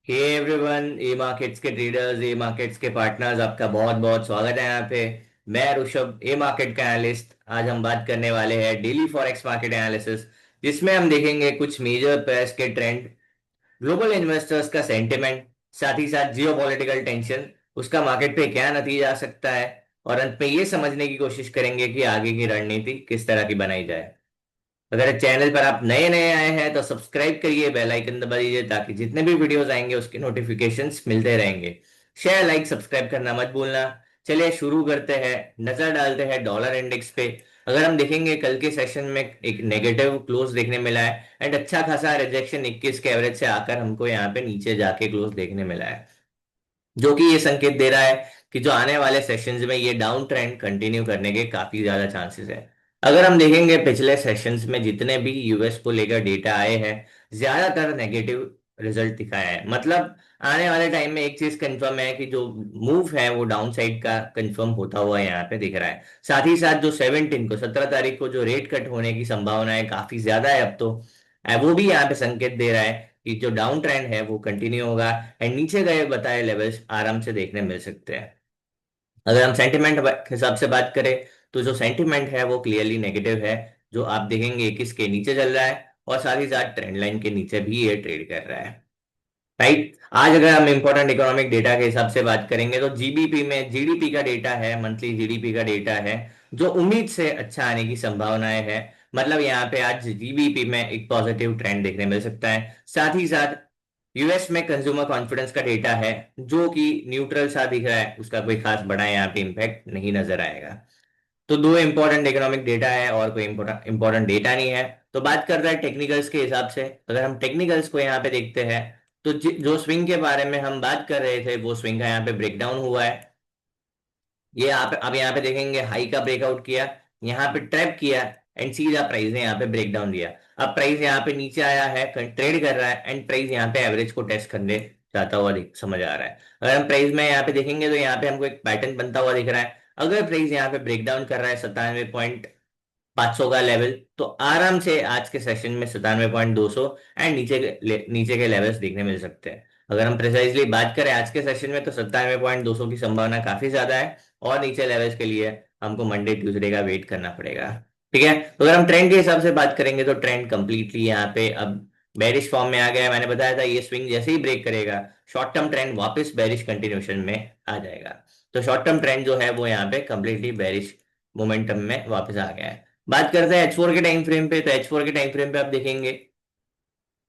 Hey everyone, ए markets के traders, ए markets के partners, आपका बहुत बहुत स्वागत है यहाँ पे। मैं ऋषभ, ए मार्केट का एनालिस्ट। आज हम बात करने वाले हैं डेली फॉरेक्स मार्केट एनालिसिस, जिसमें हम देखेंगे कुछ मेजर पेयर्स के ट्रेंड, ग्लोबल इन्वेस्टर्स का सेंटिमेंट, साथ ही साथ जियो पॉलिटिकल टेंशन, उसका मार्केट पे क्या नतीजा आ सकता है, और अंत में ये समझने की कोशिश करेंगे कि आगे की रणनीति किस तरह की बनाई जाए। अगर चैनल पर आप नए नए आए हैं तो सब्सक्राइब करिए, बेल आइकन दबा दीजिए ताकि जितने भी वीडियोस आएंगे उसके नोटिफिकेशंस मिलते रहेंगे। शेयर लाइक सब्सक्राइब करना मत भूलना। चलिए शुरू करते हैं, नजर डालते हैं डॉलर इंडेक्स पे। अगर हम देखेंगे कल के सेशन में एक नेगेटिव क्लोज देखने मिला है एंड अच्छा खासा रिजेक्शन 21 के एवरेज से आकर हमको यहाँ पे नीचे जाके क्लोज देखने मिला है, जो कि ये संकेत दे रहा है कि जो आने वाले सेशंस में ये डाउन ट्रेंड कंटिन्यू करने के काफी ज्यादा चांसेस है। अगर हम देखेंगे पिछले सेशंस में जितने भी यूएस को लेकर डेटा आए हैं, ज्यादातर नेगेटिव रिजल्ट दिखाया है। मतलब आने वाले टाइम में एक चीज कंफर्म है कि जो मूव है वो डाउन साइड का कंफर्म होता हुआ यहाँ पे दिख रहा है। साथ ही साथ जो 17 को 17 तारीख को जो रेट कट होने की संभावना है काफी ज्यादा है अब तो, वो भी यहाँ पे संकेत दे रहा है कि जो डाउन ट्रेंड है वो कंटिन्यू होगा एंड नीचे गए बताए लेवल्स आराम से देखने मिल सकते हैं। अगर हम सेंटिमेंट के हिसाब से बात करें तो जो सेंटिमेंट है वो क्लियरली नेगेटिव है। जो आप देखेंगे 21 के नीचे चल रहा है और साथ ही साथ ट्रेंड लाइन के नीचे भी ये ट्रेड कर रहा है। राइट, आज अगर हम इंपॉर्टेंट इकोनॉमिक डेटा के हिसाब से बात करेंगे तो जीबीपी में जीडीपी का डेटा है, मंथली जीडीपी का डेटा है, जो उम्मीद से अच्छा आने की संभावनाएं है। मतलब यहाँ पे आज जीबीपी में एक पॉजिटिव ट्रेंड देखने मिल सकता है। साथ ही साथ यूएस में कंज्यूमर कॉन्फिडेंस का डेटा है, जो कि न्यूट्रल सा दिख रहा है, उसका कोई खास बड़ा यहाँ पे इम्पैक्ट नहीं नजर आएगा। तो दो इंपॉर्टेंट इकोनॉमिक डेटा है और कोई इंपॉर्टेंट डेटा नहीं है। तो बात करते हैं टेक्निकल्स के हिसाब से। अगर हम टेक्निकल्स को यहाँ पे देखते हैं तो जो स्विंग के बारे में हम बात कर रहे थे वो स्विंग का यहाँ पे ब्रेकडाउन हुआ है। ये यहाँ पे अब यहाँ पे देखेंगे हाई का ब्रेकआउट किया, यहाँ पे ट्रैप किया एंड सीधा प्राइस ने यहाँ पे ब्रेकडाउन दिया। अब प्राइस यहाँ पे नीचे आया है, ट्रेड कर रहा है एंड प्राइस यहाँ पे एवरेज को टेस्ट करने जाता हुआ समझ आ रहा है। अगर हम प्राइस में यहाँ पे देखेंगे तो यहाँ पे हमको एक पैटर्न बनता हुआ दिख रहा है। अगर प्राइस यहाँ पे ब्रेकडाउन कर रहा है 97,500 का लेवल, तो आराम से आज के सेशन में 97,200 एंड नीचे के लेवल्स देखने मिल सकते हैं। अगर हम प्रिसाइजली बात करें आज के सेशन में तो 97,200 की संभावना काफी ज्यादा है और नीचे लेवल्स के लिए हमको मंडे ट्यूसडे का वेट करना पड़ेगा। ठीक है, तो अगर हम ट्रेंड के हिसाब से बात करेंगे तो ट्रेंड कंप्लीटली यहाँ पे अब बेरिश फॉर्म में आ गया है। मैंने बताया था ये स्विंग जैसे ही ब्रेक करेगा शॉर्ट टर्म ट्रेंड वापस बेरिश कंटिन्यूशन में आ जाएगा। तो शॉर्ट टर्म ट्रेंड जो है वो यहाँ पे कंप्लीटली बेरिश मोमेंटम में वापस आ गया है। बात करते हैं H4 के टाइम फ्रेम पे, तो H4 के टाइम फ्रेम पे आप देखेंगे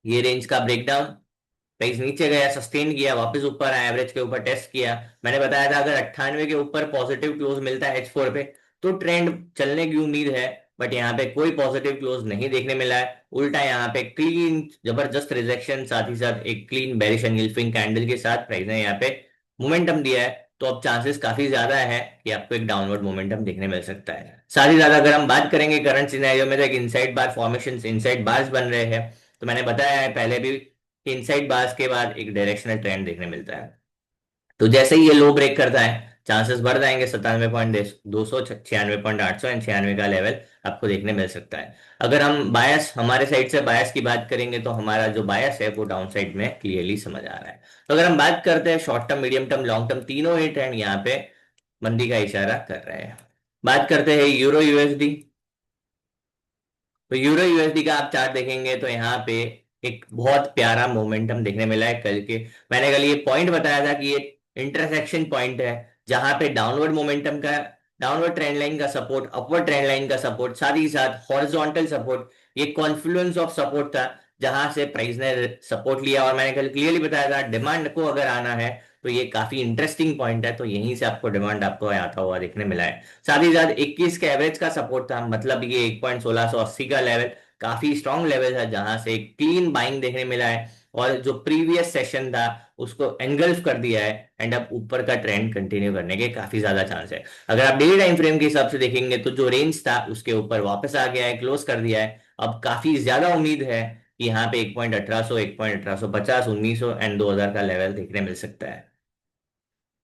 ये रेंज का ब्रेकडाउन, प्राइस नीचे गया, सस्टेन किया, वापस ऊपर आया, एवरेज के ऊपर टेस्ट किया। मैंने बताया था अगर 98 के ऊपर पॉजिटिव क्लोज मिलता है H4 पे तो ट्रेंड चलने की उम्मीद है। बट यहाँ पे कोई पॉजिटिव क्लोज नहीं देखने मिला है, उल्टा यहाँ पे क्लीन जबरदस्त रिजेक्शन, साथ ही साथ एक क्लीन बेरिश एंगल्फिंग कैंडल के साथ प्राइस ने यहाँ पे मोमेंटम दिया है। तो अब चांसेस काफी ज्यादा है कि आपको एक डाउनवर्ड मोमेंटम देखने मिल सकता है। साथ ही ज्यादा अगर हम बात करेंगे करंट सिनेरियो में तो एक इनसाइड बार फॉर्मेशन, इनसाइड बार्स बन रहे हैं। तो मैंने बताया है पहले भी कि इनसाइड बार्स के बाद एक डायरेक्शनल ट्रेंड देखने मिलता है। तो जैसे ही ये लो ब्रेक करता है चांसेस बढ़ जाएंगे, 97,200, 96,800 एंड 96 का लेवल आपको देखने मिल सकता है। अगर हम बायस, हमारे साइड से बायस की बात करेंगे तो हमारा जो बायस है वो डाउन साइड में क्लियरली समझ आ रहा है। तो अगर हम बात करते हैं short term, medium term, long term, तीनों ही ट्रेंड यहाँ पे मंदी का इशारा कर रहे हैं। बात करते हैं यूरो यूएसडी। तो यूरो यूएसडी का आप चार्ट देखेंगे तो यहाँ पे एक बहुत प्यारा मोमेंटम देखने मिला है कल के। मैंने कल ये पॉइंट बताया था कि ये इंटरसेक्शन पॉइंट है जहां पे डाउनवर्ड मोमेंटम का, डाउनवर्ड ट्रेंड लाइन का सपोर्ट, अपवर्ड ट्रेंड लाइन का सपोर्ट, साथ ही साथ हॉरिजॉन्टल सपोर्ट, ये कॉन्फ्लुएंस ऑफ सपोर्ट था जहां से प्राइस ने सपोर्ट लिया। और मैंने कल क्लियरली बताया था डिमांड को अगर आना है तो ये काफी इंटरेस्टिंग पॉइंट है, तो यहीं से आपको डिमांड आपको आता हुआ देखने मिला है। साथ ही साथ 21 के एवरेज का सपोर्ट था, मतलब ये 1.1680 का लेवल काफी स्ट्रॉन्ग लेवल है जहां से क्लीन बाइंग देखने मिला है और जो प्रीवियस सेशन था उसको एंगल्फ कर दिया है एंड अब ऊपर का ट्रेंड कंटिन्यू करने के काफी ज्यादा चांस है। अगर आप डेली टाइम फ्रेम के हिसाब से देखेंगे तो जो रेंज था उसके ऊपर वापस आ गया है, क्लोज कर दिया है। अब काफी ज्यादा उम्मीद है कि यहाँ पे 1.1800, 1.1850, 1900 एंड 2000 का लेवल देखने मिल सकता है।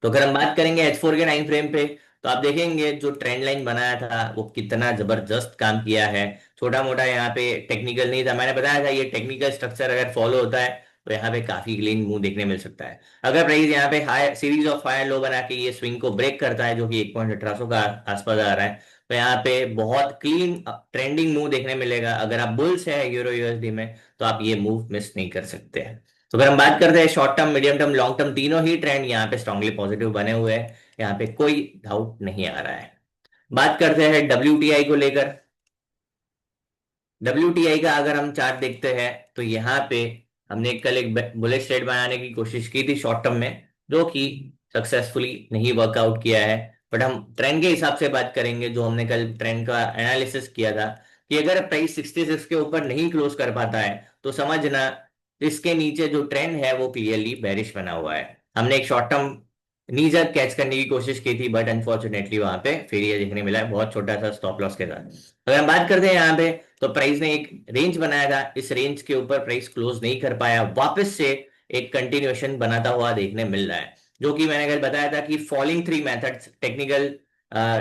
तो अगर हम बात करेंगे H4 के टाइम फ्रेम पे तो आप देखेंगे जो ट्रेंड लाइन बनाया था वो कितना जबरदस्त काम किया है। छोटा मोटा यहाँ पे टेक्निकल नहीं था, मैंने बताया था ये टेक्निकल स्ट्रक्चर अगर फॉलो होता है तो यहाँ पे काफी क्लीन मूव देखने मिल सकता है। अगर प्राइस यहाँ पे high series of higher low बना के ये स्विंग को ब्रेक करता है, जो कि 1.1800 का आसपास आ रहा है, तो यहाँ पे बहुत क्लीन ट्रेंडिंग मूव देखने मिलेगा। अगर आप बुल्स है यूरो यूएसडी में, तो आप ये मूव मिस नहीं कर सकते हैं। तो अगर हम बात करते हैं short term, medium term, long term, तीनों ही ट्रेंड यहाँ पे स्ट्रांगली पॉजिटिव बने हुए हैं। यहाँ पे कोई डाउट नहीं आ रहा है। बात करते हैं डब्ल्यू को लेकर। WTI का अगर हम चार्ट देखते हैं, तो यहाँ पे हमने कल एक बुलिश ट्रेड बनाने की कोशिश की थी शॉर्ट टर्म में, जो कि सक्सेसफुली नहीं वर्कआउट किया है। बट हम ट्रेंड के हिसाब से बात करेंगे, जो हमने कल ट्रेंड का एनालिसिस किया था, कि अगर प्राइस 66 के ऊपर नहीं क्लोज कर पाता है, तो समझना इसके नीचे जो ट्रेंड है वो क्लियरली बेरिश बना हुआ है। हमने एक शॉर्ट टर्म नीजर कैच करने की कोशिश की थी, बट अनफॉर्चुनेटली वहां पे फिर ये देखने मिला है बहुत छोटा सा स्टॉप लॉस के साथ। अगर हम बात करते हैं यहाँ पे, तो प्राइस ने एक रेंज बनाया था, इस रेंज के ऊपर प्राइस क्लोज नहीं कर पाया, वापस से एक कंटिन्यूएशन बनाता हुआ देखने मिल रहा है। जो कि मैंने कल बताया था कि falling three methods technical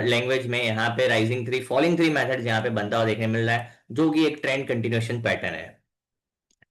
language में यहाँ पे rising three falling three methods यहाँ पे बनता हुआ देखने मिल रहा है, जो कि एक ट्रेंड कंटिन्यूएशन पैटर्न है।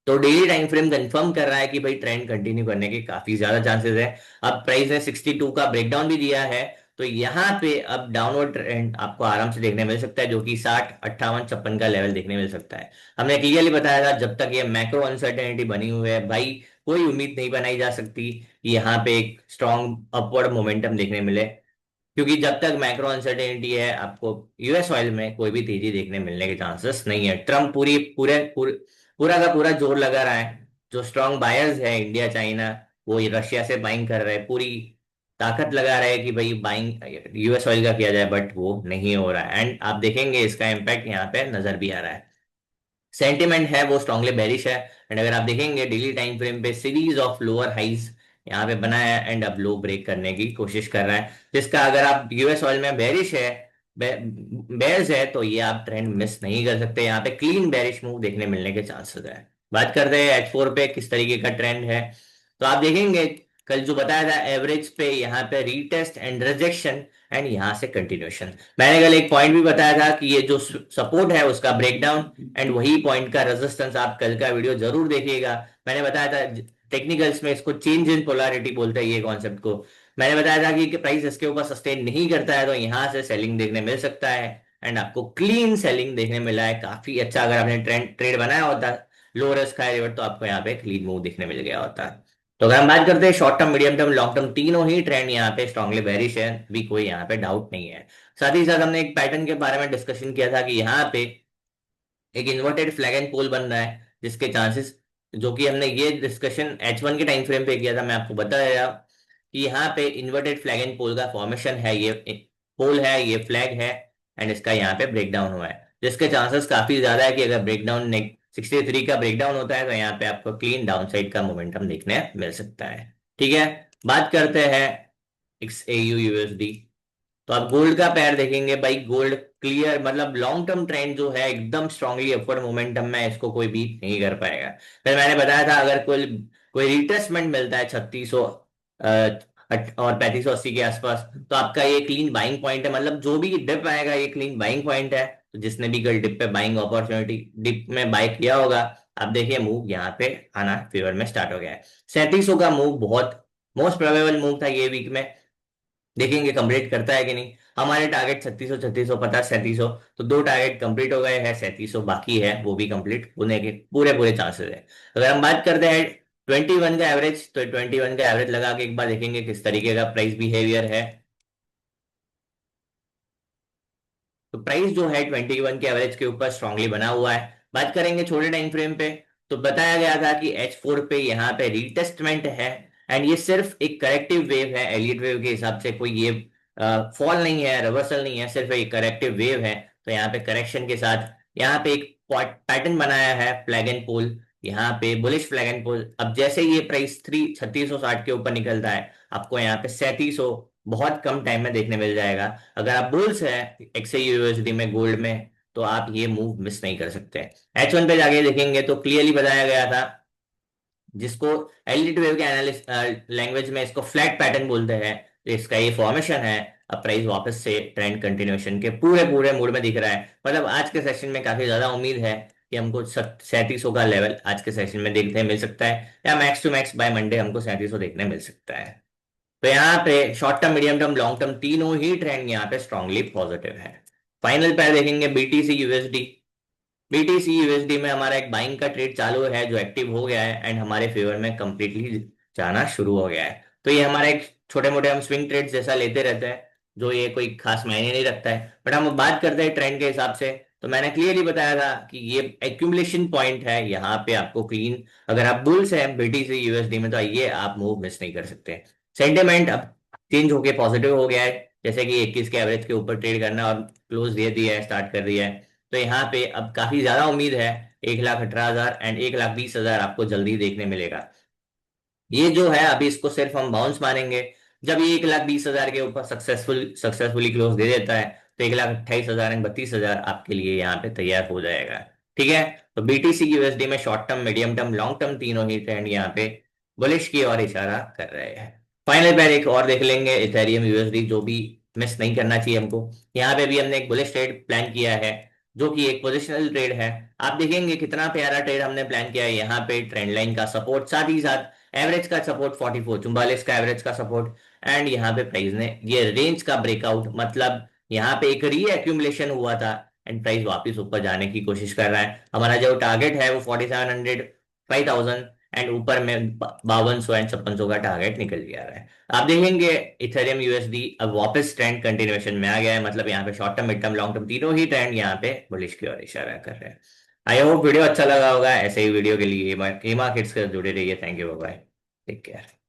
तो डेली टाइम फ्रेम कंफर्म कर रहा है कि भाई ट्रेंड कंटिन्यू करने के काफी ज्यादा चांसेस है। अब प्राइस ने 62 का ब्रेकडाउन भी दिया है, तो यहाँ पे अब डाउनवर्ड ट्रेंड आपको आराम से देखने मिल सकता है, जो कि 60, 58, 56 का लेवल देखने मिल सकता है। हमने क्लियरली बताया था, जब तक ये मैक्रो अनसर्टेनिटी बनी हुई है भाई, कोई उम्मीद नहीं बनाई जा सकती कि यहाँ पे एक स्ट्रॉन्ग अपवर्ड मोमेंटम देखने मिले। क्योंकि जब तक मैक्रो अनसर्टेनिटी है, आपको यूएस ऑयल में कोई भी तेजी देखने मिलने के चांसेस नहीं है। ट्रम्प पूरा का पूरा जोर लगा रहा है। जो स्ट्रांग बायर्स है, इंडिया, चाइना, वो ये रशिया से बाइंग कर रहे हैं, पूरी ताकत लगा रहे हैं कि भाई बाइंग यूएस ऑयल का किया जाए, बट वो नहीं हो रहा है। एंड आप देखेंगे इसका इम्पैक्ट यहाँ पे नजर भी आ रहा है। सेंटिमेंट है वो स्ट्रांगली बेरिश है। एंड अगर आप देखेंगे डेली टाइम फ्रेम पे, सीरीज ऑफ लोअर हाइज यहाँ पे बना है, एंड अब लो ब्रेक करने की कोशिश कर रहा है, जिसका अगर आप यूएस ऑयल में बेरिश है, बेयर्स है, तो ये आप ट्रेंड मिस नहीं कर सकते। यहाँ पे क्लीन बेरिश मूव देखने मिलने के चांसेस है। बात करते हैं H4 पे किस तरीके का ट्रेंड है, तो आप देखेंगे कल जो बताया था, एवरेज पे यहाँ पे रीटेस्ट एंड रिजेक्शन, एंड यहाँ से कंटिन्यूएशन। मैंने कल एक पॉइंट भी बताया था कि ये जो सपोर्ट है उसका ब्रेकडाउन, एंड वही पॉइंट का रेजिस्टेंस। आप कल का वीडियो जरूर देखिएगा। मैंने बताया था टेक्निकल्स में इसको चेंज इन पोलैरिटी बोलते हैं, ये कॉन्सेप्ट को। मैंने बताया था कि प्राइस इसके ऊपर सस्टेन नहीं करता है, तो यहाँ से सेलिंग देखने मिल सकता है। एंड आपको क्लीन सेलिंग देखने मिला है, काफी अच्छा। अगर आपने ट्रेड बनाया होता लो रिस्क हाई रिवॉर्ड, तो आपको यहाँ पे क्लीन मूव देखने मिल गया होता है। तो अगर हम बात करते हैं short term, medium term, long term, तीनों ही ट्रेंड यहाँ पे स्ट्रांगली बेरिश है, भी कोई यहाँ पे डाउट नहीं है। साथ ही साथ हमने एक पैटर्न के बारे में डिस्कशन किया था कि यहाँ पे एक इन्वर्टेड फ्लैग एंड पोल बन रहा है, जिसके चांसेस, जो कि हमने ये डिस्कशन H1 के टाइम फ्रेम पे किया था, मैं आपको बताया कि यहाँ पे इन्वर्टेड फ्लैग एंड पोल का फॉर्मेशन है, ये पोल है, ये फ्लैग है, एंड इसका यहाँ पे ब्रेकडाउन हुआ है, जिसके चांसेस काफी ज्यादा है कि अगर ब्रेकडाउन 63 का ब्रेकडाउन होता है, तो यहाँ पे आपको क्लीन डाउनसाइड का मोमेंटम देखने मिल सकता है। ठीक है, बात करते हैं XAU USD। तो आप गोल्ड का पैर देखेंगे भाई, गोल्ड क्लियर, मतलब लॉन्ग टर्म ट्रेंड जो है एकदम स्ट्रांगली अपवर्ड मोमेंटम में, इसको कोई बीट नहीं कर पाएगा। फिर मैंने बताया था, अगर कोई कोई रिट्रेसमेंट मिलता है 3600 और 3580 के आसपास, तो आपका ये क्लीन बाइंग पॉइंट है। मतलब जो भी डिप आएगा, ये क्लीन बाइंग पॉइंट है। तो जिसने भी कल डिप पे बाइंग अपॉर्चुनिटी, डिप में बाय किया होगा, आप देखिए मूव यहाँ पे आना फेवर में स्टार्ट हो गया है। 3700 का मूव बहुत मोस्ट प्रोबेबल मूव था ये वीक में। देखेंगे कंप्लीट करता है कि नहीं। हमारे टारगेट 3600, 3650, 3700, तो दो टारगेट कंप्लीट हो गए हैं, 3700 बाकी है, वो भी कंप्लीट होने के पूरे पूरे चांसेस है। अगर हम बात करते हैं 21 का एवरेज, तो 21 का एवरेज लगा के एक बार देखेंगे किस तरीके का प्राइस बिहेवियर है। तो प्राइस जो है 21 के एवरेज के ऊपर स्ट्रांगली बना हुआ है। बात करेंगे छोटे टाइम फ्रेम पे, तो बताया गया था कि H4 पे यहाँ पे रीटेस्टमेंट है, एंड ये सिर्फ एक करेक्टिव वेव है। एलियट वेव के हिसाब से कोई ये फॉल नहीं है, रिवर्सल नहीं है, सिर्फ एक करेक्टिव वेव है। तो यहाँ पे करेक्शन के साथ यहाँ पे एक पैटर्न बनाया है, फ्लैग एंड पोल, यहाँ पे बुलिश फ्लैग एंड पोल। अब जैसे ये प्राइस 3660 के ऊपर निकलता है, आपको यहाँ पे 3700 बहुत कम टाइम में देखने मिल जाएगा। अगर आप बुल्स है XAUUSD में, गोल्ड में, तो आप ये मूव मिस नहीं कर सकते। H1 पे जाके देखेंगे तो क्लियरली बताया गया था, जिसको एलईडी वेव के एनालिस्ट लैंग्वेज में इसको फ्लैट पैटर्न बोलते हैं। तो इसका ये फॉर्मेशन है। अब प्राइस वापस से ट्रेंड कंटिन्यूएशन के पूरे पूरे मूड में दिख रहा है। मतलब आज के सेशन में काफी ज्यादा उम्मीद है कि हमको 3700 का लेवल आज के सेशन में देखने मिल सकता है, या max to max by Monday हमको 3700 देखने मिल सकता है। तो यहाँ पे short term, medium term, long term तीनों ही ट्रेंड यहाँ पे स्ट्रांगली पॉजिटिव है। फाइनल पैर देखेंगे बीटीसी यूएसडी। बीटीसी यूएसडी में हमारा एक बाइंग का ट्रेड चालू है जो एक्टिव हो गया है एंड हमारे फेवर में कंप्लीटली जाना शुरू हो गया है। तो ये हमारा एक छोटे मोटे हम स्विंग ट्रेड जैसा लेते रहते हैं, जो ये कोई खास मायने नहीं रखता है, बट हम बात करते हैं ट्रेंड के हिसाब से। तो मैंने क्लियरली बताया था कि ये एक्यूमुलेशन पॉइंट है, यहाँ पे आपको क्लीन, अगर आप बुल्स हैं बीटीसी यूएसडी में तो ये आप मूव मिस नहीं कर सकते। सेंटिमेंट अब चेंज होके पॉजिटिव हो गया है, जैसे कि 21 के एवरेज के ऊपर ट्रेड करना और क्लोज दे दिया है, स्टार्ट कर दिया है। तो यहाँ पे अब काफी ज्यादा उम्मीद है 1,18,000 एंड 1,20,000 आपको जल्दी देखने मिलेगा। ये जो है अभी इसको सिर्फ हम बाउंस मानेंगे। जब ये 1,20,000 के ऊपर सक्सेसफुली क्लोज दे देता है तो 1,28,000 एंड 32,000 आपके लिए यहाँ पे तैयार हो जाएगा। ठीक है। तो बीटीसी की यूएसडी में short term, medium term, long term तीनों ही ट्रेंड यहाँ पे बुलिश की ओर इशारा कर रहे हैं। फाइनल पैर एक और देख लेंगे, इथेरियम यूएसडी, जो भी मिस नहीं करना चाहिए हमको। यहाँ पे भी हमने एक बुलिश ट्रेड प्लान किया है, जो कि एक पोजिशनल ट्रेड है। आप देखेंगे कितना प्यारा ट्रेड हमने प्लान किया है। यहाँ पे ट्रेंड लाइन का सपोर्ट, साथ ही साथ एवरेज का सपोर्ट 44, 44 का एवरेज का सपोर्ट, एंड यहाँ पे प्राइस ने ये रेंज का ब्रेकआउट, मतलब यहाँ पे एक री एक्यूमुलेशन हुआ था एंड प्राइस वापस ऊपर जाने की कोशिश कर रहा है। हमारा जो टारगेट है वो 4700, 5000 एंड ऊपर में 5200 एंड 5600 का टारगेट निकल जा रहा है। आप देखेंगे इथेरियम यूएसडी अब वापस ट्रेंड कंटिन्यूएशन में आ गया है, मतलब यहाँ पे short term, mid term, long term तीनों ही ट्रेंड यहाँ पे बुलिश की ओर इशारा कर रहे हैं। आई होप वीडियो अच्छा लगा होगा। ऐसे ही वीडियो के लिए ए मार्केट्स से जुड़े रहिए। Thank you, bye, take care.